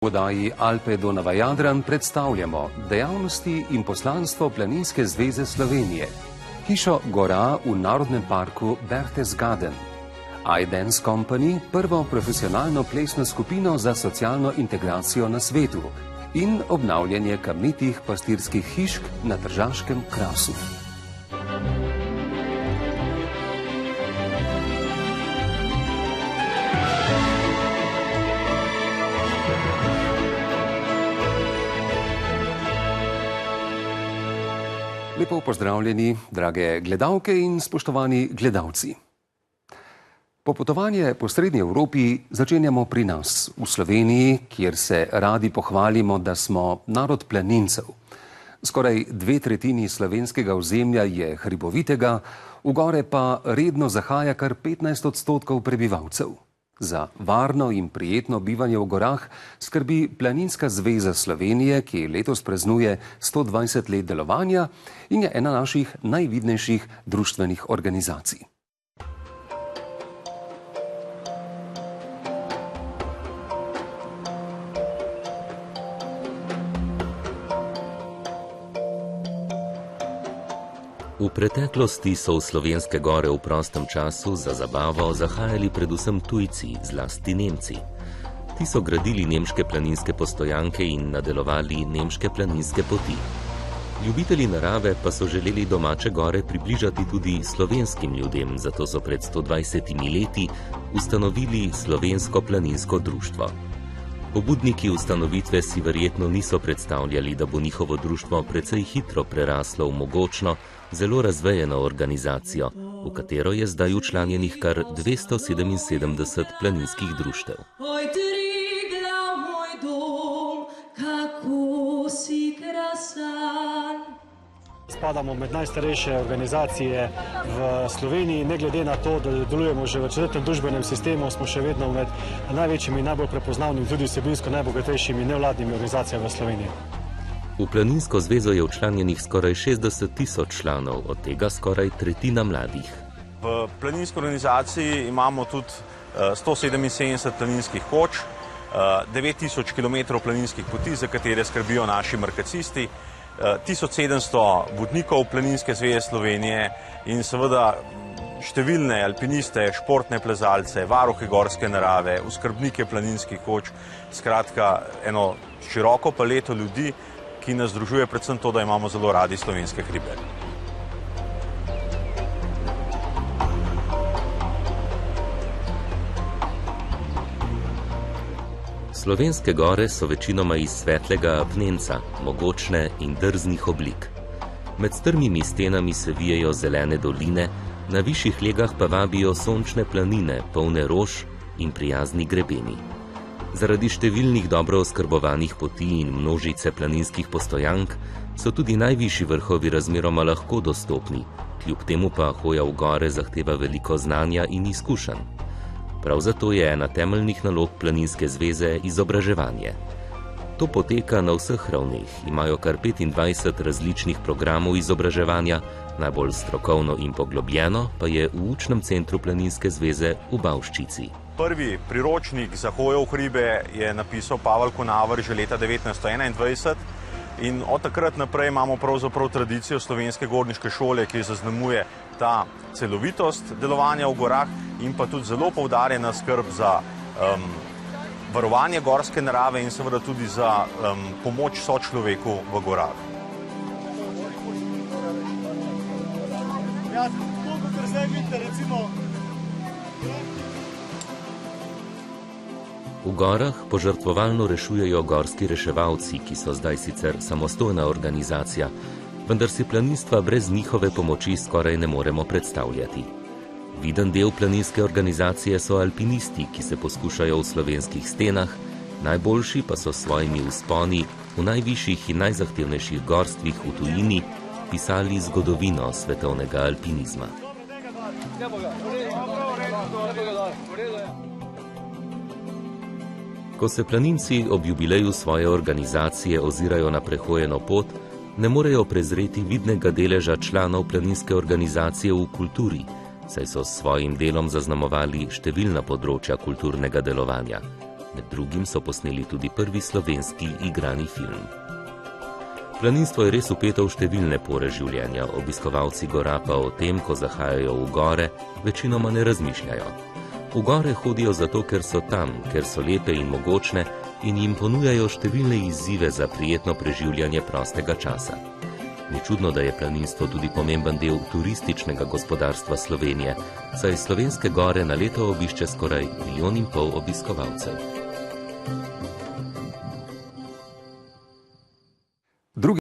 V oddaji Alpe Donava Jadran predstavljamo dejavnosti in poslanstvo Planinske zveze Slovenije, hišo Gora v Narodnem parku Berchtesgaden, iDance Company, prvo profesionalno plesno skupino za socialno integracijo na svetu in obnavljanje kamnitih pastirskih hišk na Tržaškem krasu. Lepo pozdravljeni, drage gledalke in spoštovani gledalci. Popotovanje po Srednji Evropi začenjamo pri nas, v Sloveniji, kjer se radi pohvalimo, da smo narod planincev. Skoraj 2/3 slovenskega ozemlja je hribovitega, v gore pa redno zahaja kar 15% prebivalcev. Za varno in prijetno bivanje v gorah skrbi Planinska zveza Slovenije, ki letos praznuje 120 let delovanja in je ena naših najvidnejših društvenih organizacij. V preteklosti so v slovenske gore v prostem času za zabavo zahajali predvsem tujci, zlasti Nemci. Ti so gradili nemške planinske postojanke in nadelovali nemške planinske poti. Ljubitelji narave pa so želeli domače gore približati tudi slovenskim ljudem, zato so pred 120 leti ustanovili Slovensko planinsko društvo. Pobudniki ustanovitve si verjetno niso predstavljali, da bo njihovo društvo precej hitro preraslo v mogočno, zelo razvejeno organizacijo, v katero je zdaj včlanjenih kar 277 planinskih društev. Spadamo med najstarejše organizacije v Sloveniji, ne glede na to, da delujemo že v 4. družbenem sistemu, smo še vedno med največjimi, najbolj prepoznavnimi, tudi vsebinsko najbogatejšimi nevladnimi organizacijami v Sloveniji. V Planinsko zvezo je včlanjenih skoraj 60 000 članov, od tega skoraj tretjina mladih. V planinski organizaciji imamo tudi 177 planinskih koč, 9000 km planinskih poti, za katere skrbijo naši markacisti, 1700 vodnikov Planinske zveze Slovenije in seveda številne alpiniste, športne plezalce, varuhe gorske narave, oskrbnike planinskih koč, skratka eno široko paleto ljudi, ki nas združuje predvsem to, da imamo zelo radi slovenske hribe. Slovenske gore so večinoma iz svetlega apnenca, mogočne in drznih oblik. Med strmimi stenami se vijejo zelene doline, na višjih legah pa vabijo sončne planine, polne rož in prijazni grebeni. Zaradi številnih dobro oskrbovanih poti in množice planinskih postojank so tudi najvišji vrhovi razmeroma lahko dostopni, kljub temu pa hoja v gore zahteva veliko znanja in izkušenj. Prav zato je ena temeljnih nalog Planinske zveze izobraževanje. To poteka na vseh ravneh, imajo kar 25 različnih programov izobraževanja, najbolj strokovno in poglobljeno pa je v učnem centru Planinske zveze v Bavščici. Prvi priročnik za hojo v hribe je napisal Pavel Kunaver že leta 1921 in od takrat naprej imamo pravzaprav tradicijo slovenske gorniške šole, ki zaznamuje ta celovitost delovanja v gorah in pa tudi zelo poudarjena skrb za varovanje gorske narave in seveda tudi za pomoč sočloveku v gorah. Ja, to, kot zdaj vidite, recimo... V gorah požrtvovalno rešujejo gorski reševalci, ki so zdaj sicer samostojna organizacija, vendar si planinstva brez njihove pomoči skoraj ne moremo predstavljati. Viden del planinske organizacije so alpinisti, ki se poskušajo v slovenskih stenah, najboljši pa so s svojimi vzponi v najvišjih in najzahtevnejših gorstvih v tujini pisali zgodovino svetovnega alpinizma. Ko se planinci ob jubileju svoje organizacije ozirajo na prehojeno pot, ne morejo prezreti vidnega deleža članov planinske organizacije v kulturi, saj so s svojim delom zaznamovali številna področja kulturnega delovanja. Med drugim so posneli tudi prvi slovenski igrani film. Planinstvo je res vpeto v številne pore življenja, obiskovalci gora pa o tem, ko zahajajo v gore, večinoma ne razmišljajo. V gore hodijo zato, ker so tam, ker so lepe in mogočne in jim ponujajo številne izzive za prijetno preživljanje prostega časa. Ni čudno, da je planinstvo tudi pomemben del turističnega gospodarstva Slovenije, saj slovenske gore na leto obišče skoraj 1,5 milijona obiskovalcev.